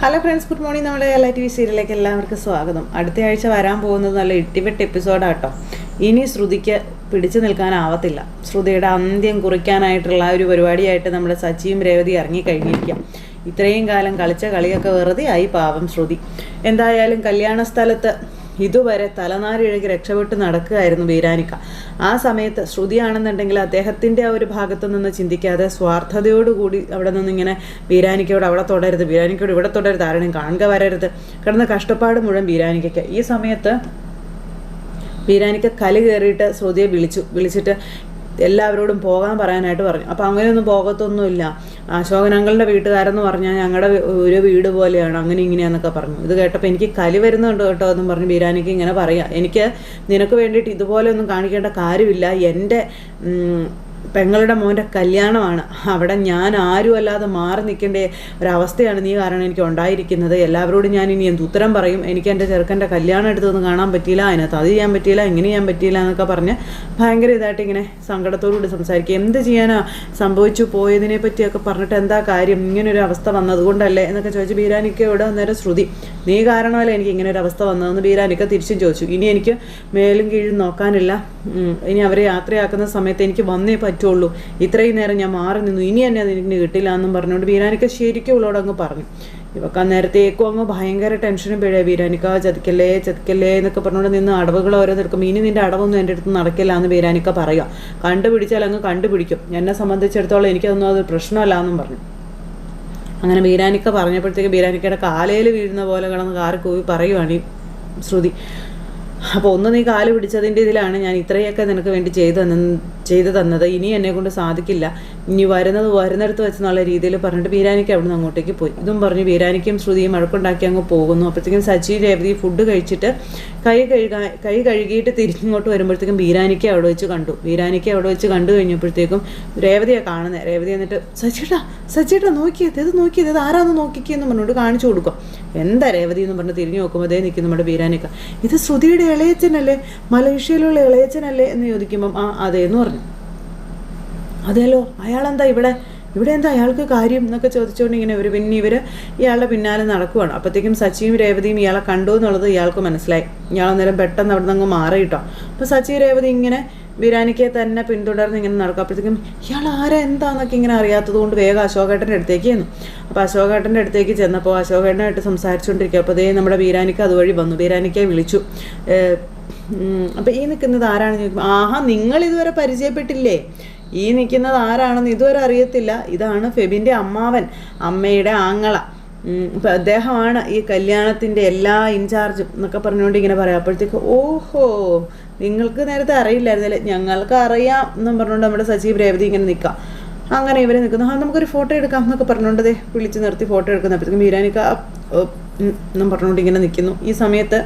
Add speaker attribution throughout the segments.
Speaker 1: Hello friends, good morning. നമ്മുടെ LITV സീരിയലിലേക്ക് എല്ലാവർക്കും സ്വാഗതം. അടുത്ത ആഴ്ച വരാൻ പോകുന്നത് നല്ല ഇട്ടിവെട്ട് എപ്പിസോഡാട്ടോ. ഇനി ശ്രുതിക്ക് പിടിച്ചു നിൽക്കാനാവത്തില്ല. ശ്രുതിയുടെ അന്ത്യം കുറിക്കാനായിട്ടുള്ള ഒരു പരിപാടിയായിട്ട് നമ്മുടെ സച്ചിയും രേവതി ഇറങ്ങിക്കഴിഞ്ഞിരിക്കാം. ഇത്രയും കാലം കളിച്ച കളിയൊക്കെ വെറുതെ ആയി പാവം ശ്രുതി. എന്തായാലും കല്യാണ സ്ഥലത്ത് ഇതുവരെ തലനാരിഴകി രക്ഷപ്പെട്ട് നടക്കുകയായിരുന്നു ബീരാനിക്ക. ആ സമയത്ത് ശ്രുതിയാണെന്നുണ്ടെങ്കിൽ അദ്ദേഹത്തിൻ്റെ ആ ഒരു ഭാഗത്തു നിന്ന് ചിന്തിക്കാതെ സ്വാർത്ഥതയോടുകൂടി അവിടെ നിന്നിങ്ങനെ ബീരാനിക്കയോട് അവിടെ തുടരുത്, ബീരാനിക്കയോട് ഇവിടെ തുടരുത്, ആരുടെയും കാണുക വരരുത്, കിടന്ന കഷ്ടപ്പാട് മുഴുവൻ ബീരാനിക്കയ്ക്ക്. ഈ സമയത്ത് ബീരാനിക്ക കലി കയറിയിട്ട് ശ്രുതിയെ വിളിച്ചിട്ട് എല്ലാവരോടും പോകാൻ പറയാനായിട്ട് പറഞ്ഞു. അപ്പോൾ അങ്ങനെയൊന്നും പോകത്തൊന്നുമില്ല, അശോകനങ്ങളുടെ വീട്ടുകാരെന്ന് പറഞ്ഞാൽ ഞങ്ങളുടെ ഒരു വീട് പോലെയാണ്, അങ്ങനെ ഇങ്ങനെയാന്നൊക്കെ പറഞ്ഞു. ഇത് കേട്ടപ്പോൾ എനിക്ക് കലി വരുന്നുണ്ട് കേട്ടോ എന്നും പറഞ്ഞ് ബീരാനിക്ക് ഇങ്ങനെ പറയാം. എനിക്ക് നിനക്ക് വേണ്ടിയിട്ട് ഇതുപോലെ ഒന്നും കാണിക്കേണ്ട കാര്യമില്ല, എൻ്റെ പെങ്ങളുടെ മോൻ്റെ കല്യാണമാണ്, അവിടെ ഞാൻ ആരുമല്ലാതെ മാറി നിൽക്കേണ്ട ഒരവസ്ഥയാണ് നീ കാരണം എനിക്ക് ഉണ്ടായിരിക്കുന്നത്. എല്ലാവരോടും ഞാൻ ഇനി എന്ത് ഉത്തരം പറയും, എനിക്ക് എൻ്റെ ചെറുക്കൻ്റെ കല്യാണം എടുത്തൊന്നും കാണാൻ പറ്റിയില്ല, അതിനകത്ത് അത് ചെയ്യാൻ പറ്റിയില്ല, ഇങ്ങനെ ചെയ്യാൻ പറ്റിയില്ല എന്നൊക്കെ പറഞ്ഞ് ഭയങ്കര ഇതായിട്ട് ഇങ്ങനെ സങ്കടത്തോടുകൂടി സംസാരിക്കുക. എന്ത് ചെയ്യാനാ, സംഭവിച്ചു പോയതിനെ പറ്റിയൊക്കെ പറഞ്ഞിട്ട് എന്താ കാര്യം, ഇങ്ങനൊരു അവസ്ഥ വന്നതുകൊണ്ടല്ലേ എന്നൊക്കെ ചോദിച്ചു ബീരാനിക്കയോട് അന്നേരം ശ്രുതി, നീ കാരണമല്ലേ എനിക്ക് ഇങ്ങനെ ഒരു അവസ്ഥ വന്നതെന്ന് ബീരാനിക്ക തിരിച്ചും ചോദിച്ചു. ഇനി എനിക്ക് മേലും കീഴും നോക്കാനില്ല, ഇനി അവരെ യാത്രയാക്കുന്ന സമയത്ത് എനിക്ക് വന്നേ പറ്റുള്ളൂ, ഇത്രയും നേരം ഞാൻ മാറി നിന്നു, ഇനി എന്നെ അതിന് കിട്ടില്ല എന്നും പറഞ്ഞുകൊണ്ട് ബീരാനിക്ക ശരിക്കും ഉള്ളോട് അങ്ങ് പറഞ്ഞു. ഇവക്ക് അന്നേരത്തേക്കും അങ്ങ് ഭയങ്കര ടെൻഷനും പേഴേ. ബീരാനിക്ക ചതിക്കല്ലേ എന്നൊക്കെ പറഞ്ഞുകൊണ്ട് നിന്ന് അടവുകൾ ഓരോ നിൽക്കും. ഇനി നിൻ്റെ അടവൊന്നും എൻ്റെ അടുത്ത് നടക്കില്ല എന്ന് ബീരാനിക്ക പറയുക. കണ്ടുപിടിച്ചാൽ അങ്ങ് കണ്ടുപിടിക്കും, എന്നെ സംബന്ധിച്ചിടത്തോളം എനിക്കതൊന്നും അത് പ്രശ്നമല്ല എന്നും പറഞ്ഞു. അങ്ങനെ ബീരാനിക്ക പറഞ്ഞപ്പോഴത്തേക്ക് ബീരാനിക്കയുടെ കാലയിൽ വീഴുന്ന പോലെ കിടന്ന് കാറി കൂവി പറയുവാണ് ഈ ശ്രുതി. അപ്പോൾ ഒന്ന് നീ കാല് പിടിച്ചതിൻ്റെ ഇതിലാണ് ഞാൻ ഇത്രയൊക്കെ നിനക്ക് വേണ്ടി ചെയ്തു തന്നത്, ഇനി എന്നെക്കൊണ്ട് സാധിക്കില്ല, ഇനി വരുന്നിടത്ത് വെച്ചെന്നുള്ള രീതിയിൽ പറഞ്ഞിട്ട് ബീരാനിക്ക അവിടെ നിന്ന് അങ്ങോട്ടേക്ക് പോയി. ഇതും പറഞ്ഞ് ബീരാനിക്കയും ശ്രുതിയും വഴക്കുണ്ടാക്കി അങ്ങ് പോകുന്നു. അപ്പോഴത്തേക്കും സച്ചി രേവതി ഫുഡ് കഴിച്ചിട്ട് കൈ കഴുകിയിട്ട് തിരിച്ചിങ്ങോട്ട് വരുമ്പോഴത്തേക്കും ബീരാനിക്ക അവിടെ വെച്ച് കണ്ടു കഴിഞ്ഞപ്പോഴത്തേക്കും രേവതിയെ കാണുന്നത്. രേവതി എന്നിട്ട് സച്ചിയേട്ടാ നോക്കിയത് ഇത് ആരാന്ന് നോക്കിക്കെന്ന് പറഞ്ഞുകൊണ്ട് കാണിച്ചു കൊടുക്കും. എന്താ രേവതി എന്ന് പറഞ്ഞ് തിരിഞ്ഞു നോക്കുമ്പോൾ അതേ നിൽക്കും നമ്മുടെ ബീരാനിക്ക. ഇത് ശ്രുതിയുടെ ഇളയച്ചനല്ലേ, മലേഷ്യയിലുള്ള ഇളയച്ചനല്ലേ എന്ന് ചോദിക്കുമ്പം അതേന്ന് പറഞ്ഞു. അതേലോ, അയാളെന്താ ഇവിടെ എന്താ അയാൾക്ക് കാര്യം എന്നൊക്കെ ചോദിച്ചുകൊണ്ട് ഇങ്ങനെ ഇവർ ഇയാളുടെ പിന്നാലെ നടക്കുവാണ്. അപ്പോഴത്തേക്കും സച്ചിയും രേവതിയും ഇയാളെ കണ്ടു എന്നുള്ളത് ഇയാൾക്ക് മനസ്സിലായി. ഇയാളന്നേരം പെട്ടെന്ന് അവിടെ നിന്ന് അങ്ങ് മാറി കിട്ടോ. അപ്പോൾ സച്ചി രേവതി ഇങ്ങനെ ബീരാനിക്കയെ തന്നെ പിന്തുടർന്ന് ഇങ്ങനെ നടക്കും. അപ്പോഴത്തേക്കും ഇയാൾ ആരാ എന്താന്നൊക്കെ ഇങ്ങനെ അറിയാത്തത് കൊണ്ട് വേഗം അശോകേട്ടൻ്റെ അടുത്തേക്ക് ചെന്നു. അപ്പോൾ അശോകേട്ടൻ്റെ അടുത്തേക്ക് ചെന്നപ്പോൾ അശോകേട്ടനായിട്ട് സംസാരിച്ചുകൊണ്ടിരിക്കുക. അപ്പോൾ അതേ നമ്മുടെ ബീരാനിക്ക അതുവഴി വന്നു. ബീരാനിക്കയെ വിളിച്ചു. അപ്പോൾ ഈ നിൽക്കുന്നത് ആരാണെന്ന് ചോദിക്കുമ്പോൾ, ആഹാ നിങ്ങൾ ഇതുവരെ പരിചയപ്പെട്ടില്ലേ, ഈ നിൽക്കുന്നത് ആരാണെന്ന് ഇതുവരെ അറിയത്തില്ല, ഇതാണ് ഫെബിൻ്റെ അമ്മാവൻ, അമ്മയുടെ ആങ്ങള, ഇപ്പം അദ്ദേഹമാണ് ഈ കല്യാണത്തിൻ്റെ എല്ലാ ഇൻചാർജും എന്നൊക്കെ പറഞ്ഞുകൊണ്ട് ഇങ്ങനെ പറയാം. അപ്പോഴത്തേക്ക് ഓഹോ നിങ്ങൾക്ക് നേരത്തെ അറിയില്ലായിരുന്നല്ലേ, ഞങ്ങൾക്ക് അറിയാം എന്നും പറഞ്ഞുകൊണ്ട് നമ്മുടെ സജീവ് രേവതി ഇങ്ങനെ നിൽക്കാം. അങ്ങനെ ഇവർ നിൽക്കുന്നു. നമുക്കൊരു ഫോട്ടോ എടുക്കാം എന്നൊക്കെ പറഞ്ഞുകൊണ്ട് വിളിച്ച് നിർത്തി ഫോട്ടോ എടുക്കുന്നു. അപ്പോഴത്തേക്കും ബീരാനിക്ക എന്നും പറഞ്ഞുകൊണ്ട് ഇങ്ങനെ നിൽക്കുന്നു. ഈ സമയത്ത്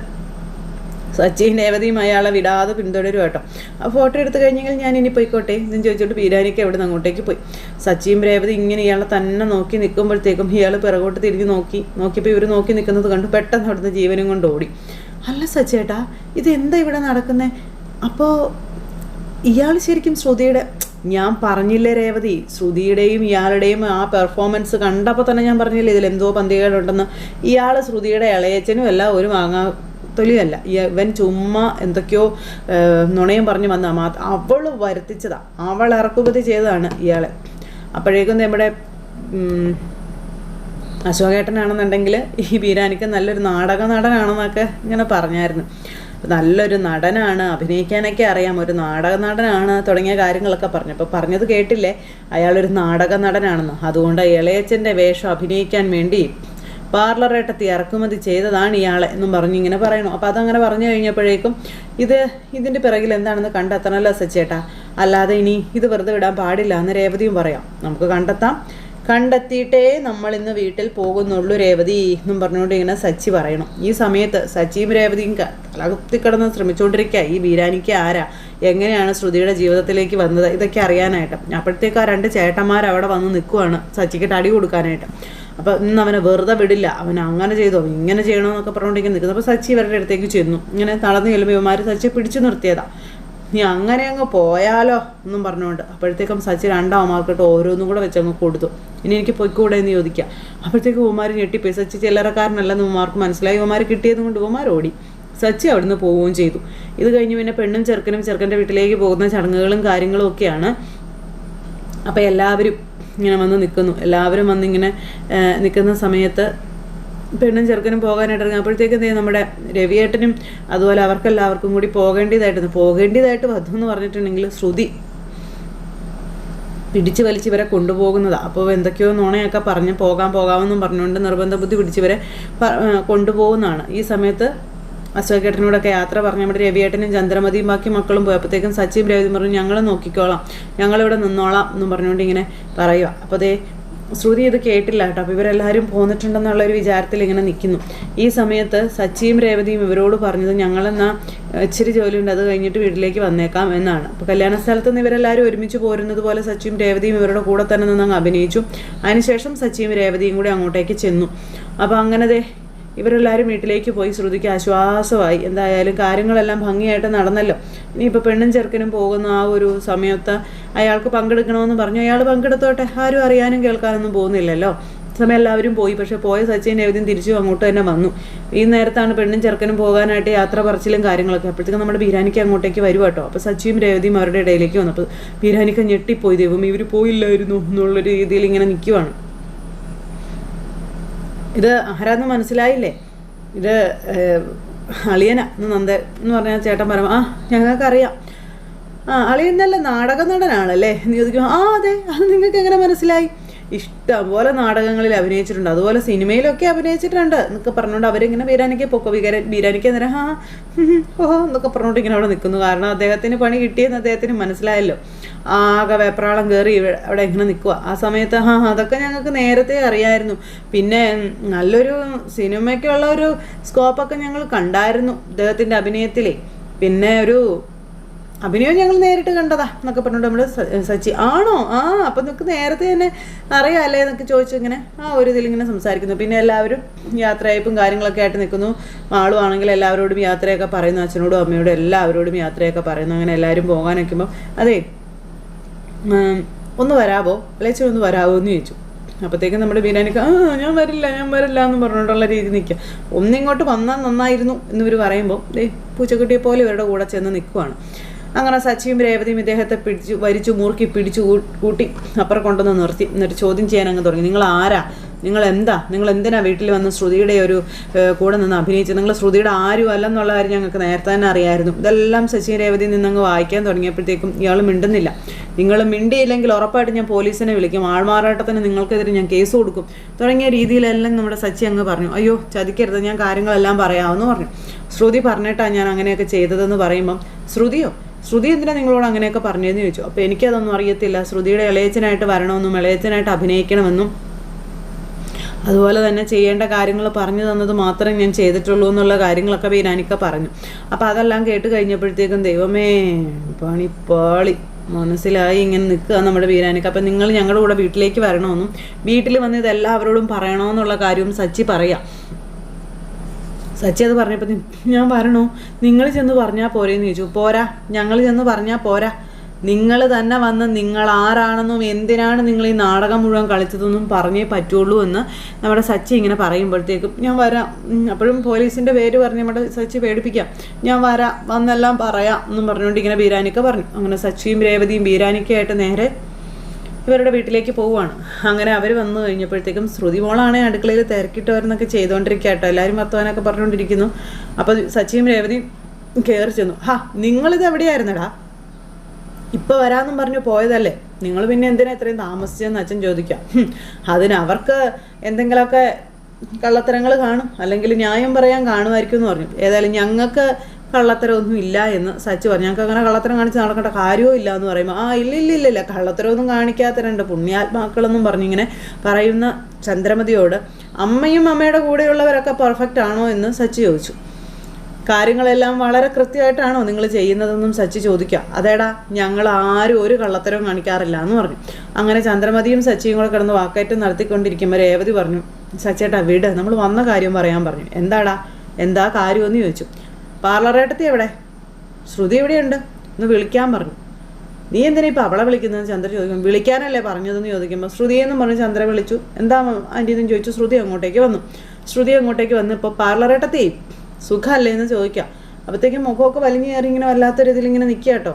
Speaker 1: സച്ചിയും രേവതിയും അയാളെ വിടാതെ പിന്തുടരും കേട്ടോ. ആ ഫോട്ടോ എടുത്ത് കഴിഞ്ഞെങ്കിൽ ഞാൻ ഇനി പോയിക്കോട്ടെ എന്നും ചോദിച്ചിട്ട് ബീരാനിക്ക അവിടെ നിന്ന് അങ്ങോട്ടേക്ക് പോയി. സച്ചിയും രേവതി ഇങ്ങനെ ഇയാളെ തന്നെ നോക്കി നിൽക്കുമ്പോഴത്തേക്കും ഇയാൾ പിറകോട്ട് തിരിഞ്ഞ് നോക്കിയപ്പോൾ ഇവർ നോക്കി നിൽക്കുന്നത് കണ്ടു പെട്ടെന്ന് അവിടുന്ന് ജീവനും കൊണ്ട് ഓടി. അല്ല സച്ചേട്ടാ, ഇതെന്താ ഇവിടെ നടക്കുന്നത്? അപ്പോൾ ഇയാൾ ശരിക്കും ശ്രുതിയുടെ, ഞാൻ പറഞ്ഞില്ലേ രേവതി, ശ്രുതിയുടെയും ഇയാളുടെയും ആ പെർഫോമൻസ് കണ്ടപ്പോൾ തന്നെ ഞാൻ പറഞ്ഞില്ലേ ഇതിലെന്തോ പന്തികേടുണ്ടെന്ന്. ഇയാൾ ശ്രുതിയുടെ ഇളയച്ചനും അല്ല, ഒരു തൊലിയല്ല, ഇവൻ ചുമ്മാ എന്തൊക്കെയോ നുണയും പറഞ്ഞ് വന്ന അവൾ വരുത്തിച്ചതാ, അവൾ ഇറക്കുമതി ചെയ്തതാണ് ഇയാളെ. അപ്പോഴേക്കും നമ്മുടെ അശോകേട്ടനാണെന്നുണ്ടെങ്കിൽ ഈ ബീരാനിക്ക് നല്ലൊരു നടനാണെന്നൊക്കെ ഇങ്ങനെ പറഞ്ഞായിരുന്നു. നല്ലൊരു നടനാണ്, അഭിനയിക്കാനൊക്കെ അറിയാം, ഒരു നടനാണ് തുടങ്ങിയ കാര്യങ്ങളൊക്കെ പറഞ്ഞു. അപ്പോൾ പറഞ്ഞത് കേട്ടില്ലേ, അയാളൊരു നടനാണെന്ന്. അതുകൊണ്ട് ഇളയച്ചൻ്റെ വേഷം അഭിനയിക്കാൻ വേണ്ടി പാർലറേട്ടത്തി ഇറക്കുമതി ചെയ്തതാണ് ഇയാളെ എന്നും പറഞ്ഞിങ്ങനെ പറയണു. അപ്പോൾ അതങ്ങനെ പറഞ്ഞു കഴിഞ്ഞപ്പോഴേക്കും ഇതിൻ്റെ പിറകിൽ എന്താണെന്ന് കണ്ടെത്തണമല്ലോ സച്ചേട്ടാ, അല്ലാതെ ഇനി ഇത് വെറുതെ വിടാൻ പാടില്ല എന്ന് രേവതിയും പറയാം. നമുക്ക് കണ്ടെത്തിയിട്ടേ നമ്മൾ ഇന്ന് വീട്ടിൽ പോകുന്നുള്ളൂ രേവതി എന്നും പറഞ്ഞുകൊണ്ട് ഇങ്ങനെ സച്ചി പറയണം. ഈ സമയത്ത് സച്ചിയും രേവതിയും തലകുത്തിക്കിടന്ന് ശ്രമിച്ചുകൊണ്ടിരിക്കുക ഈ ബീരാനിക്ക് ആരാ, എങ്ങനെയാണ് ശ്രുതിയുടെ ജീവിതത്തിലേക്ക് വന്നത്, ഇതൊക്കെ അറിയാനായിട്ട്. അപ്പോഴത്തേക്ക് ആ രണ്ട് ചേട്ടന്മാർ അവിടെ വന്ന് നിൽക്കുവാണ് സച്ചിക്ക് അടി കൊടുക്കാനായിട്ട്. അപ്പോൾ ഇന്ന് അവനെ വെറുതെ വിടില്ല, അവൻ അങ്ങനെ ചെയ്തോ ഇങ്ങനെ ചെയ്യണമെന്നൊക്കെ പറഞ്ഞുകൊണ്ടിരിക്കുന്ന നിൽക്കുന്നത്. അപ്പോൾ സച്ചി ഇവരുടെ അടുത്തേക്ക് ചെന്നു. ഇങ്ങനെ തളർന്ന് ചെല്ലുമ്പോൾ ഇവന്മാർ സച്ചിയെ പിടിച്ചു നിർത്തിയതാണ്. നീ അങ്ങനെ അങ്ങ് പോയാലോ എന്നും പറഞ്ഞുകൊണ്ട് അപ്പോഴത്തേക്കും സച്ചി രണ്ടാമമാർക്കിട്ട് ഓരോന്നും കൂടെ വെച്ചങ്ങ് കൊടുത്തു. ഇനി എനിക്ക് പൊയ്ക്കൂടെ എന്ന് ചോദിക്കുക. അപ്പോഴത്തേക്കും ഉമാർ ഞെട്ടിപ്പോയി. സച്ചി ചില്ലറക്കാരനല്ലെന്ന് ഉമാർക്ക് മനസ്സിലായി. ഉമാർ കിട്ടിയത് കൊണ്ട് ഉമാർ ഓടി. സച്ചി അവിടുന്ന് പോവുകയും ചെയ്തു. ഇത് കഴിഞ്ഞ് പിന്നെ പെണ്ണും ചെറുക്കനും ചെറുക്കൻ്റെ വീട്ടിലേക്ക് പോകുന്ന ചടങ്ങുകളും കാര്യങ്ങളും ഒക്കെയാണ്. അപ്പോൾ എല്ലാവരും ഇങ്ങനെ വന്ന് നിൽക്കുന്നു. എല്ലാവരും വന്നിങ്ങനെ നിൽക്കുന്ന സമയത്ത് പെണ്ണും ചെറുക്കനും പോകാനായിട്ട് ഇറങ്ങി. അപ്പോഴത്തേക്കും എന്ത് ചെയ്യും, നമ്മുടെ രവിയേട്ടനും അതുപോലെ അവർക്കെല്ലാവർക്കും കൂടി പോകേണ്ടതായിട്ട് വധു എന്ന് പറഞ്ഞിട്ടുണ്ടെങ്കിൽ ശ്രുതി പിടിച്ച് വലിച്ച് ഇവരെ കൊണ്ടുപോകുന്നതാണ്. അപ്പോൾ എന്തൊക്കെയോ നുണയൊക്കെ പറഞ്ഞ് പോകാമെന്നും പറഞ്ഞുകൊണ്ട് നിർബന്ധ ബുദ്ധി പിടിച്ചിവരെ കൊണ്ടുപോകുന്നതാണ്. ഈ സമയത്ത് അശോകേട്ടനോടൊക്കെ യാത്ര പറഞ്ഞ നമ്മുടെ രവിയേട്ടനും ചന്ദ്രമതിയും ബാക്കി മക്കളും പോയപ്പോഴത്തേക്കും സച്ചിയും രവിയും പറഞ്ഞു ഞങ്ങൾ നോക്കിക്കോളാം, ഞങ്ങളിവിടെ നിന്നോളാം എന്നും പറഞ്ഞുകൊണ്ട് ഇങ്ങനെ പറയുക. അപ്പോൾ അതേ ശ്രുതി ഇത് കേട്ടില്ല കേട്ടോ. അപ്പോൾ ഇവരെല്ലാവരും പോന്നിട്ടുണ്ടെന്നുള്ളൊരു വിചാരത്തിൽ ഇങ്ങനെ നിൽക്കുന്നു. ഈ സമയത്ത് സച്ചിയും രേവതിയും ഇവരോട് പറഞ്ഞത് ഞങ്ങളെന്നാൽ ഇച്ചിരി ജോലിയുണ്ട്, അത് കഴിഞ്ഞിട്ട് വീട്ടിലേക്ക് വന്നേക്കാം എന്നാണ്. അപ്പോൾ കല്യാണ സ്ഥലത്ത് നിന്ന് ഇവരെല്ലാവരും ഒരുമിച്ച് പോരുന്നത് പോലെ സച്ചിയും രേവതിയും ഇവരുടെ കൂടെ തന്നെ നിന്ന് അഭിനയിച്ചു. അതിനുശേഷം സച്ചിയും രേവതിയും കൂടി അങ്ങോട്ടേക്ക് ചെന്നു. അപ്പോൾ അങ്ങനെ ഇവരെല്ലാവരും വീട്ടിലേക്ക് പോയി. ശ്രുതിക്ക് ആശ്വാസമായി. എന്തായാലും കാര്യങ്ങളെല്ലാം ഭംഗിയായിട്ട് നടന്നല്ലോ. ഇനിയിപ്പോൾ പെണ്ണും ചെറുക്കനും പോകുന്ന ആ ഒരു സമയത്ത് അയാൾക്ക് പങ്കെടുക്കണമെന്ന് പറഞ്ഞു. അയാൾ പങ്കെടുത്തോട്ടെ, ആരും അറിയാനും കേൾക്കാനൊന്നും പോകുന്നില്ലല്ലോ. സമയം എല്ലാവരും പോയി. പക്ഷേ പോയ സച്ചിൻ രേവതിയും തിരിച്ചു അങ്ങോട്ട് തന്നെ വന്നു. ഈ നേരത്താണ് പെണ്ണും ചെറുക്കനും പോകാനായിട്ട് യാത്ര പറച്ചിലും കാര്യങ്ങളൊക്കെ. അപ്പോഴത്തേക്കും നമ്മുടെ ബീരാനിക്ക് അങ്ങോട്ടേക്ക് വരും കേട്ടോ. അപ്പോൾ സച്ചിയും രേവതിയും അവരുടെ ഇടയിലേക്ക് വന്നു. അപ്പോൾ ബീരാനിക്ക് ഞെട്ടിപ്പോയി. ദൈവം ഇവർ പോയില്ലായിരുന്നു എന്നുള്ളൊരു രീതിയിൽ ഇങ്ങനെ നിൽക്കുവാണ്. ഇത് ആരാന്ന് മനസ്സിലായില്ലേ? ഇത് അളിയന നന്ദ എന്ന് പറഞ്ഞാൽ ചേട്ടൻ പറയുമ്പോൾ ഞങ്ങൾക്കറിയാം. അളിയൻ നല്ല നാടക നടനാണല്ലേ എന്ന് ചോദിക്കും. അതെ, അത് നിങ്ങൾക്ക് എങ്ങനെ മനസ്സിലായി? ഇഷ്ടംപോലെ നാടകങ്ങളിൽ അഭിനയിച്ചിട്ടുണ്ട്, അതുപോലെ സിനിമയിലൊക്കെ അഭിനയിച്ചിട്ടുണ്ട് എന്നൊക്കെ പറഞ്ഞുകൊണ്ട് അവരിങ്ങനെ ബീരാനിക്ക് ബീരാനിക്ക് അന്നേരം ഓഹോ എന്നൊക്കെ പറഞ്ഞുകൊണ്ട് ഇങ്ങനെ അവിടെ നിൽക്കുന്നു. കാരണം അദ്ദേഹത്തിന് പണി കിട്ടിയെന്ന് അദ്ദേഹത്തിന് മനസ്സിലായല്ലോ. ആകെ വെപ്രാളം കയറി അവിടെ ഇങ്ങനെ നിൽക്കുക. ആ സമയത്ത് അതൊക്കെ ഞങ്ങൾക്ക് നേരത്തെ അറിയായിരുന്നു. പിന്നെ നല്ലൊരു സിനിമയ്ക്കുള്ള ഒരു സ്കോപ്പൊക്കെ ഞങ്ങൾ കണ്ടായിരുന്നു അദ്ദേഹത്തിൻ്റെ അഭിനയത്തിലേ. പിന്നെ ഒരു അഭിനയം ഞങ്ങൾ നേരിട്ട് കണ്ടതാ എന്നൊക്കെ പറഞ്ഞിട്ട് നമ്മൾ സച്ചി ആണോ അപ്പം നിങ്ങൾക്ക് നേരത്തെ തന്നെ അറിയാമല്ലേ എന്നൊക്കെ ചോദിച്ചു ഇങ്ങനെ ഒരു ഇതിലിങ്ങനെ സംസാരിക്കുന്നു. പിന്നെ എല്ലാവരും യാത്രയയപ്പും കാര്യങ്ങളൊക്കെ ആയിട്ട് നിൽക്കുന്നു. മാളും ആണെങ്കിൽ എല്ലാവരോടും യാത്രയൊക്കെ പറയുന്നു, അച്ഛനോടും അമ്മയോടും എല്ലാവരോടും യാത്രയൊക്കെ പറയുന്നു. അങ്ങനെ എല്ലാവരും പോകാൻ നിൽക്കുമ്പോൾ അതെ ഒന്ന് വരാവോ അല്ലേച്ചി ഒന്ന് വരാവോ എന്ന് ചോദിച്ചു. അപ്പോഴത്തേക്കും നമ്മുടെ ബീരാനിക്ക് ഞാൻ വരില്ല എന്ന് പറഞ്ഞുകൊണ്ടുള്ള രീതി നിൽക്കുക. ഒന്നിങ്ങോട്ട് വന്നാൽ നന്നായിരുന്നു എന്നിവർ പറയുമ്പോൾ പൂച്ചക്കുട്ടിയെ പോലെ ഇവരുടെ കൂടെ ചെന്ന് നിൽക്കുവാണ്. അങ്ങനെ സച്ചിയും രേവതിയും ഇദ്ദേഹത്തെ വലിച്ചു മുറുക്കി പിടിച്ചു കൂട്ടി അപ്പുറം കൊണ്ടുവന്ന് നിർത്തി. എന്നിട്ട് ചോദ്യം ചെയ്യാൻ അങ്ങ് തുടങ്ങി. നിങ്ങൾ ആരാ, നിങ്ങൾ എന്തിനാ വീട്ടിൽ വന്ന് ശ്രുതിയുടെ ഒരു കൂടെ നിന്ന് അഭിനയിച്ചത്? നിങ്ങൾ ശ്രുതിയുടെ ആരും അല്ലെന്നുള്ള കാര്യം ഞങ്ങൾക്ക് നേരത്തെ തന്നെ അറിയായിരുന്നു. ഇതെല്ലാം സച്ചിയും രേവതിയിൽ നിന്നങ്ങ് വായിക്കാൻ തുടങ്ങിയപ്പോഴത്തേക്കും ഇയാൾ മിണ്ടുന്നില്ല. നിങ്ങൾ മിണ്ടിയില്ലെങ്കിൽ ഉറപ്പായിട്ട് ഞാൻ പോലീസിനെ വിളിക്കും, ആൾമാറാട്ടത്തിന് നിങ്ങൾക്കെതിരെ ഞാൻ കേസ് കൊടുക്കും തുടങ്ങിയ രീതിയിലെല്ലാം നമ്മുടെ സച്ചി അങ്ങ് പറഞ്ഞു. അയ്യോ ചതിക്കരുത്, ഞാൻ കാര്യങ്ങളെല്ലാം പറയാമെന്ന് പറഞ്ഞു. ശ്രുതി പറഞ്ഞിട്ടാണ് ഞാൻ അങ്ങനെയൊക്കെ ചെയ്തതെന്ന് പറയുമ്പം ശ്രുതി എന്തിനാ നിങ്ങളോട് അങ്ങനെയൊക്കെ പറഞ്ഞതെന്ന് ചോദിച്ചു. അപ്പോൾ എനിക്കതൊന്നും അറിയത്തില്ല, ശ്രുതിയുടെ ഇളയച്ചനായിട്ട് വരണമെന്നും ഇളയച്ചനായിട്ട് അഭിനയിക്കണമെന്നും അതുപോലെ തന്നെ ചെയ്യേണ്ട കാര്യങ്ങൾ പറഞ്ഞു തന്നത് മാത്രമേ ഞാൻ ചെയ്തിട്ടുള്ളൂ എന്നുള്ള കാര്യങ്ങളൊക്കെ ബീരാനിക്ക പറഞ്ഞു. അപ്പോൾ അതെല്ലാം കേട്ട് കഴിഞ്ഞപ്പോഴത്തേക്കും ദൈവമേ പണി മനസ്സിലായി ഇങ്ങനെ നിൽക്കുക നമ്മുടെ ബീരാനിക്ക. അപ്പം നിങ്ങൾ ഞങ്ങളുടെ കൂടെ വീട്ടിലേക്ക് വരണമെന്നും വീട്ടിൽ വന്ന് ഇതെല്ലാവരോടും പറയണമെന്നുള്ള കാര്യവും സച്ചി പറയാം. സച്ചി അത് പറഞ്ഞപ്പോൾ ഞാൻ വരണോ, നിങ്ങൾ ചെന്ന് പറഞ്ഞാൽ പോരേന്ന് ചോദിച്ചു. പോരാ, ഞങ്ങൾ ചെന്ന് പറഞ്ഞാൽ പോരാ, നിങ്ങൾ തന്നെ വന്ന് നിങ്ങൾ ആരാണെന്നും എന്തിനാണ് നിങ്ങൾ ഈ നാടകം മുഴുവൻ കളിച്ചതെന്നും പറഞ്ഞേ പറ്റുള്ളൂ എന്ന് നമ്മുടെ സച്ചി ഇങ്ങനെ പറയുമ്പോഴത്തേക്കും ഞാൻ വരാം, അപ്പോഴും പോലീസിൻ്റെ പേര് പറഞ്ഞ് നമ്മുടെ സച്ചി പേടിപ്പിക്കാം, ഞാൻ വരാം വന്നെല്ലാം പറയാം എന്നും പറഞ്ഞുകൊണ്ട് ഇങ്ങനെ ബീരാനിക്ക പറഞ്ഞു. അങ്ങനെ സച്ചിയും രേവതിയും ബീരാനിക്കയായിട്ട് നേരെ ഇവരുടെ വീട്ടിലേക്ക് പോവുകയാണ്. അങ്ങനെ അവർ വന്നു കഴിഞ്ഞപ്പോഴത്തേക്കും ശ്രുതി മോളാണെങ്കിൽ അടുക്കളയിൽ തിരക്കിട്ട് വരുന്നൊക്കെ ചെയ്തുകൊണ്ടിരിക്കുക കേട്ടോ. എല്ലാവരും വർത്തമാനമൊക്കെ പറഞ്ഞുകൊണ്ടിരിക്കുന്നു. അപ്പോൾ സച്ചിയും രേവതിയും കയറി ചെന്നു. നിങ്ങളിത് എവിടെയായിരുന്നടാ, ഇപ്പോൾ വരാമെന്നും പറഞ്ഞു പോയതല്ലേ, നിങ്ങൾ പിന്നെ എന്തിനാ ഇത്രയും താമസിച്ചതെന്ന് അച്ഛൻ ചോദിക്കാം. അതിന് അവർക്ക് എന്തെങ്കിലുമൊക്കെ കള്ളത്തരങ്ങൾ കാണും, അല്ലെങ്കിൽ ന്യായം പറയാൻ കാണുമായിരിക്കും എന്ന് പറഞ്ഞു. ഏതായാലും ഞങ്ങൾക്ക് കള്ളത്തരമൊന്നും ഇല്ല എന്ന് സച്ചി പറഞ്ഞു. ഞങ്ങൾക്ക് അങ്ങനെ കള്ളത്തരം കാണിച്ച് നടക്കേണ്ട കാര്യവും ഇല്ല എന്ന് പറയുമ്പോൾ ഇല്ല കള്ളത്തരമൊന്നും കാണിക്കാത്തരുണ്ട് പുണ്യാത്മാക്കളെന്നും പറഞ്ഞിങ്ങനെ പറയുന്ന ചന്ദ്രമതിയോട് അമ്മയും അമ്മയുടെ കൂടെയുള്ളവരൊക്കെ പെർഫെക്റ്റ് ആണോ എന്ന് സച്ചി ചോദിച്ചു. കാര്യങ്ങളെല്ലാം വളരെ കൃത്യമായിട്ടാണോ നിങ്ങൾ ചെയ്യുന്നതെന്നും സച്ചി ചോദിക്കുക. അതേടാ, ഞങ്ങൾ ആരും ഒരു കള്ളത്തരവും കാണിക്കാറില്ല എന്ന് പറഞ്ഞു. അങ്ങനെ ചന്ദ്രമതിയും സച്ചിയും കൂടെ കിടന്ന് വാക്കയറ്റം നടത്തിക്കൊണ്ടിരിക്കുമ്പോൾ രേവതി പറഞ്ഞു, സച്ചേട്ടാ വീട് നമ്മൾ വന്ന കാര്യം പറയാൻ പറഞ്ഞു. എന്താ കാര്യമെന്ന് ചോദിച്ചു. പാർലറേട്ടത്തി എവിടെ? ശ്രുതി എവിടെയുണ്ട്? ഒന്ന് വിളിക്കാൻ പറഞ്ഞു. നീ എന്തിനാ ഇപ്പം അവളെ വിളിക്കുന്നതെന്ന് ചന്ദ്ര ചോദിക്കും. വിളിക്കാനല്ലേ പറഞ്ഞതെന്ന് ചോദിക്കുമ്പോൾ ശ്രുതിയെന്നും പറഞ്ഞ് ചന്ദ്ര വിളിച്ചു. എന്താ ആൻറ്റി എന്നും ചോദിച്ചു. ശ്രുതി അങ്ങോട്ടേക്ക് വന്നു. ഇപ്പോൾ പാർലറേട്ടത്തി സുഖമല്ലേ എന്ന് ചോദിക്കാം. അപ്പോഴത്തേക്കും മുഖമൊക്കെ വലിഞ്ഞു കയറി ഇങ്ങനെ വല്ലാത്തൊരിതിൽ ഇങ്ങനെ നിൽക്കുക കേട്ടോ.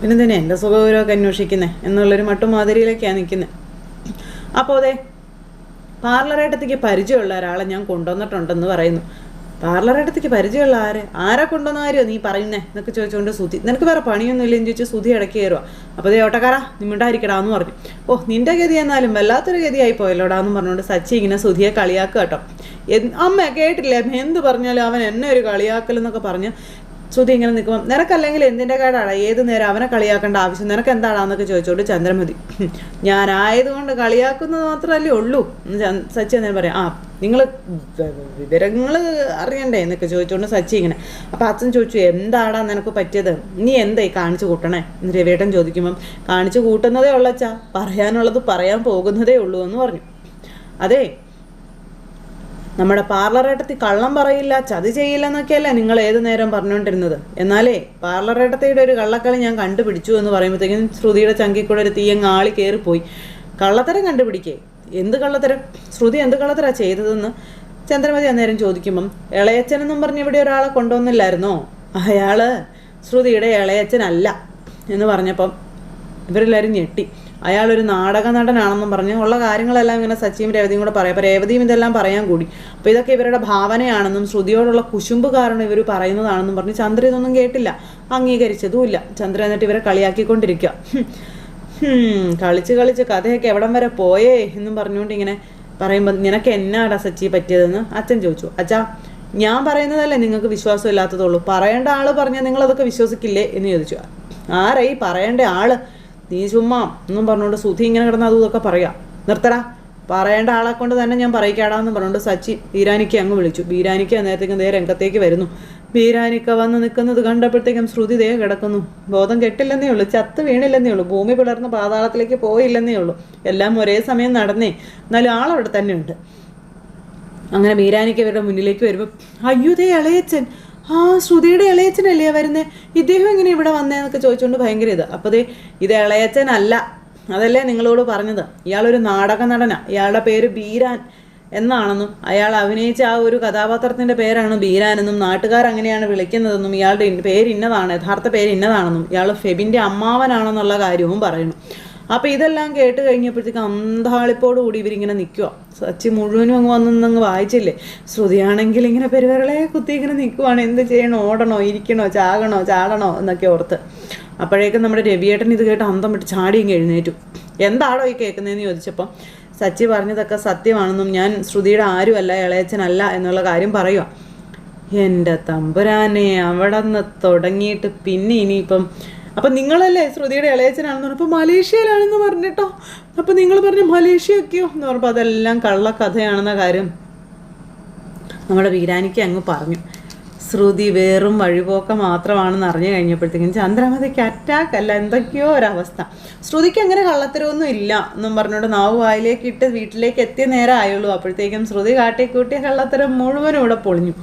Speaker 1: പിന്നെ തന്നെ എൻ്റെ സുഖവിവരമൊക്കെ അന്വേഷിക്കുന്നത് എന്നുള്ളൊരു മട്ടുമാതിരിയിലേക്കാണ് നിൽക്കുന്നത്. അപ്പോൾ അതെ പാർലറേട്ടത്തേക്ക് പരിചയമുള്ള ഒരാളെ ഞാൻ കൊണ്ടുവന്നിട്ടുണ്ടെന്ന് പറയുന്നു. പാർലറേട്ടത്തേക്ക് പരിചയമുള്ള ആരെ കൊണ്ടുവന്ന കാര്യമോ നീ പറയുന്നേ എന്നൊക്കെ ചോദിച്ചുകൊണ്ട് സുധി, നിനക്ക് വേറെ പണിയൊന്നും ഇല്ലെന്ന് ചോദിച്ചു. സുധി ഇടയ്ക്ക് കയറുക. അപ്പോൾ അതേ ഓട്ടക്കാരാ നിമിണ്ടായിരിക്കടാന്ന് പറഞ്ഞു. ഓ നിൻ്റെ ഗതി എന്നാലും വല്ലാത്തൊരു ഗതിയായി പോയല്ലോടാന്ന് പറഞ്ഞുകൊണ്ട് സച്ചി ഇങ്ങനെ സുധിയെ കളിയാക്കുക കേട്ടോ. അമ്മ കേട്ടില്ലേ എന്ത് പറഞ്ഞാലും അവൻ എന്നെ ഒരു കളിയാക്കലെന്നൊക്കെ പറഞ്ഞ് ശ്രുതി ഇങ്ങനെ നിൽക്കുമ്പോൾ നിനക്കല്ലെങ്കിൽ എന്തിൻ്റെ കേടാടാ, ഏത് നേരം അവനെ കളിയാക്കേണ്ട ആവശ്യം നിനക്ക് എന്താടാന്നൊക്കെ ചോദിച്ചോണ്ട് ചന്ദ്രമതി, ഞാനായതുകൊണ്ട് കളിയാക്കുന്നത് മാത്രമല്ലേ ഉള്ളൂ സച്ചി എന്നേരം പറയാം. നിങ്ങൾ വിവരങ്ങൾ അറിയണ്ടേ എന്നൊക്കെ ചോദിച്ചുകൊണ്ട് സച്ചി ഇങ്ങനെ. അപ്പം അച്ഛൻ ചോദിച്ചു എന്താടാ നിനക്ക് പറ്റിയത്, നീ എന്തായി കാണിച്ചു കൂട്ടണേ എന്ന് രവിയേട്ടൻ ചോദിക്കുമ്പം കാണിച്ചു കൂട്ടുന്നതേ ഉള്ളച്ചാ, പറയാനുള്ളത് പറയാൻ പോകുന്നതേ ഉള്ളൂ എന്ന് പറഞ്ഞു. അതെ നമ്മുടെ പാർലറേട്ടത്തി കള്ളം പറയില്ല ചതി ചെയ്യില്ല എന്നൊക്കെയല്ലേ നിങ്ങൾ ഏത് നേരം പറഞ്ഞുകൊണ്ടിരുന്നത്. എന്നാലേ പാർലറേട്ടത്തിയുടെ ഒരു കള്ളക്കളി ഞാൻ കണ്ടുപിടിച്ചു എന്ന് പറയുമ്പോഴത്തേക്കും ശ്രുതിയുടെ ചങ്കിക്കൂടെ ഒരു തീയങ്ങ് ആളി കയറിപ്പോയി. കള്ളത്തരം കണ്ടുപിടിക്കേ, എന്ത് കള്ളത്തരം, ശ്രുതി എന്ത് കള്ളത്തരാണ് ചെയ്തതെന്ന് ചന്ദ്രമതി അന്നേരം ചോദിക്കുമ്പം ഇളയച്ചനെന്നും പറഞ്ഞ് ഇവിടെ ഒരാളെ കൊണ്ടുവന്നില്ലായിരുന്നോ, അയാൾ ശ്രുതിയുടെ ഇളയച്ചനല്ല എന്ന് പറഞ്ഞപ്പം ഇവരെല്ലാവരും ഞെട്ടി. അയാളൊരു നാടക നടനാണെന്നും പറഞ്ഞ് ഉള്ള കാര്യങ്ങളെല്ലാം ഇങ്ങനെ സച്ചിയും രേവതിയും കൂടെ പറയാം. അപ്പോൾ രേവതിയും ഇതെല്ലാം പറയാൻ കൂടി. അപ്പോൾ ഇതൊക്കെ ഇവരുടെ ഭാവനയാണെന്നും ശ്രുതിയോടുള്ള കുശുമ്പ് കാരണം ഇവർ പറയുന്നതാണെന്നും പറഞ്ഞ് ചന്ദ്ര ഇതൊന്നും കേട്ടില്ല, അംഗീകരിച്ചതുമില്ല. ചന്ദ്ര എന്നിട്ട് ഇവരെ കളിയാക്കിക്കൊണ്ടിരിക്കുക. കളിച്ച് കഥയൊക്കെ എവിടം വരെ പോയേ എന്നും പറഞ്ഞുകൊണ്ട് ഇങ്ങനെ പറയുമ്പോൾ നിനക്ക് എന്നാടാ സച്ചി പറ്റിയതെന്ന് അച്ഛൻ ചോദിച്ചു. അച്ഛാ ഞാൻ പറയുന്നതല്ലേ നിങ്ങൾക്ക് വിശ്വാസം ഇല്ലാത്തതുള്ളൂ, പറയേണ്ട ആൾ പറഞ്ഞാൽ നിങ്ങളതൊക്കെ വിശ്വസിക്കില്ലേ എന്ന് ചോദിച്ചു. ആരായി പറയേണ്ട ആള്, നീ ചുമ്മാ എന്നും പറഞ്ഞുകൊണ്ട് സുധി ഇങ്ങനെ കിടന്ന് അതും ഇതൊക്കെ പറയാം. നിർത്തടാ, പറയേണ്ട ആളെ കൊണ്ട് തന്നെ ഞാൻ പറയിക്കാടാന്ന് പറഞ്ഞുകൊണ്ട് സച്ചി ബീരാനിക്ക് അങ്ങ് വിളിച്ചു. ബീരാനിക്ക് അന്നേരത്തേക്കും ദേ രംഗത്തേക്ക് വരുന്നു. ബീരാനിക്ക വന്ന് നിൽക്കുന്നത് കണ്ടപ്പോഴത്തേക്കും ശ്രുതി ദേ കിടക്കുന്നു. ബോധം കെട്ടില്ലെന്നേ ഉള്ളൂ, ചത്ത് വീണില്ലെന്നേ ഉള്ളൂ, ഭൂമി പിളർന്ന് പാതാളത്തിലേക്ക് പോയില്ലെന്നേ ഉള്ളൂ. എല്ലാം ഒരേ സമയം നടന്നേ, എന്നാലും ആളവിടെ തന്നെ ഉണ്ട്. അങ്ങനെ ബീരാനിക്ക് ഇവരുടെ മുന്നിലേക്ക് വരുമ്പോൾ അയ്യോ ദേ ഇളയച്ചൻ, ശ്രുതിയുടെ ഇളയച്ചനല്ലേ വരുന്നേ, ഇദ്ദേഹം എങ്ങനെ ഇവിടെ വന്നേന്നൊക്കെ ചോദിച്ചുകൊണ്ട് ഭയങ്കര അപ്പോൾ ഇത് ഇളയച്ചനല്ല, അതല്ലേ നിങ്ങളോട് പറഞ്ഞത്, ഇയാളൊരു നാടക നടനാ, ഇയാളുടെ പേര് ബീരാൻ എന്നാണെന്നും അയാൾ അഭിനയിച്ച ആ ഒരു കഥാപാത്രത്തിൻ്റെ പേരാണ് ബീരാനെന്നും നാട്ടുകാരങ്ങനെയാണ് വിളിക്കുന്നതെന്നും ഇയാളുടെ പേര് ഇന്നതാണ്, യഥാർത്ഥ പേര് ഇന്നതാണെന്നും ഇയാൾ ഫെബിൻ്റെ അമ്മാവനാണെന്നുള്ള കാര്യവും പറയുന്നു. അപ്പോൾ ഇതെല്ലാം കേട്ട് കഴിഞ്ഞപ്പോഴത്തേക്ക് അന്താളിപ്പോട് കൂടി ഇവരിങ്ങനെ നിൽക്കുക. സച്ചി മുഴുവനും അങ്ങ് വന്നങ്ങ് വായിച്ചില്ലേ. ശ്രുതിയാണെങ്കിൽ ഇങ്ങനെ പെരുവിരളെ കുത്തി ഇങ്ങനെ നിൽക്കുവാണ്, എന്ത് ചെയ്യണോ, ഓടണോ, ഇരിക്കണോ, ചാടണോ എന്നൊക്കെ ഓർത്ത്. അപ്പോഴേക്കും നമ്മുടെ രവിയേട്ടൻ ഇത് കേട്ട് അന്തം വിട്ട് ചാടി ഇങ്ങ് എഴുന്നേറ്റു. എന്താണോ ഈ കേൾക്കുന്നതെന്ന് ചോദിച്ചപ്പം സച്ചി പറഞ്ഞതൊക്കെ സത്യമാണെന്നും ഞാൻ ശ്രുതിയുടെ ആരുമല്ല, ഇളയച്ചനല്ല എന്നുള്ള കാര്യം പറയുക. എൻ്റെ തമ്പുരാനെ, അവിടെ നിന്ന് തുടങ്ങിയിട്ട് പിന്നെ ഇനിയിപ്പം അപ്പം നിങ്ങളല്ലേ ശ്രുതിയുടെ ഇളയച്ചനാണെന്ന് പറഞ്ഞപ്പോൾ മലേഷ്യയിലാണെന്ന് പറഞ്ഞിട്ടോ, അപ്പം നിങ്ങൾ പറഞ്ഞു മലേഷ്യയൊക്കെയോ എന്ന് പറഞ്ഞപ്പോൾ അതെല്ലാം കള്ളക്കഥയാണെന്ന കാര്യം നമ്മുടെ ബീരാനിക്ക് അങ്ങ് പറഞ്ഞു. ശ്രുതി വെറും വഴിപോക്ക മാത്രമാണെന്ന് അറിഞ്ഞു കഴിഞ്ഞപ്പോഴത്തേക്കും ചന്ദ്രമതിക്ക് അറ്റാക്ക് അല്ല എന്തൊക്കെയോ ഒരവസ്ഥ. ശ്രുതിക്ക് അങ്ങനെ കള്ളത്തരമൊന്നും ഇല്ല എന്നും പറഞ്ഞുകൊണ്ട് നാവ് വായിലേക്ക് ഇട്ട് വീട്ടിലേക്ക് എത്തിയ നേരം ആയുള്ളൂ. അപ്പോഴത്തേക്കും ശ്രുതി കാട്ടിക്കൂട്ടിയ കള്ളത്തരം മുഴുവനും ഇവിടെ പൊളിഞ്ഞു.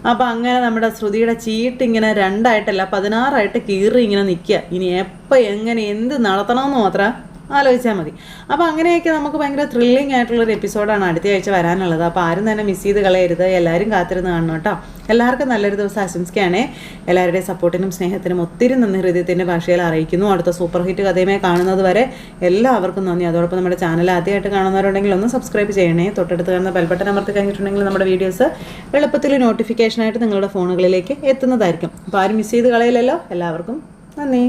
Speaker 1: അപ്പം അങ്ങനെ നമ്മുടെ ശ്രുതിയുടെ ചീട്ട് ഇങ്ങനെ 2ആയിട്ടല്ല 16 കീറി ഇങ്ങനെ നിൽക്കുക. ഇനി എപ്പോൾ എങ്ങനെ എന്ത് നടത്തണമെന്ന് മാത്രം ആലോചിച്ചാൽ മതി. അപ്പോൾ അങ്ങനെയൊക്കെ നമുക്ക് ഭയങ്കര ത്രില്ലിംഗ് ആയിട്ടുള്ളൊരു എപ്പിസോഡാണ് അടുത്ത ആഴ്ച വരാനുള്ളത്. അപ്പോൾ ആരും തന്നെ മിസ് ചെയ്ത് കളയരുത്, എല്ലാവരും കാത്തിരുന്ന് കാണണം കേട്ടോ. എല്ലാവർക്കും നല്ലൊരു ദിവസം ആശംസിക്കുകയാണേ. എല്ലാവരുടെയും സപ്പോർട്ടിനും സ്നേഹത്തിനും ഒത്തിരി നന്ദി ഹൃദയത്തിൻ്റെ ഭാഷയിൽ അറിയിക്കുന്നു. അടുത്ത സൂപ്പർ ഹിറ്റ് കഥയുമായി കാണുന്നത് വരെ എല്ലാവർക്കും നന്ദി. അതോടൊപ്പം നമ്മുടെ ചാനൽ ആദ്യമായിട്ട് കാണുന്നവരുണ്ടെങ്കിൽ ഒന്ന് സബ്സ്ക്രൈബ് ചെയ്യണേ. തൊട്ടടുത്ത് കാണുന്ന ബെൽ ബട്ടൺ അമർത്തി കഴിഞ്ഞിട്ടുണ്ടെങ്കിൽ നമ്മുടെ വീഡിയോസ് എളുപ്പത്തിൽ നോട്ടിഫിക്കേഷനായിട്ട് നിങ്ങളുടെ ഫോണുകളിലേക്ക് എത്തുന്നതായിരിക്കും. അപ്പോൾ ആരും മിസ് ചെയ്ത് കളയില്ലല്ലോ. എല്ലാവർക്കും നന്ദി.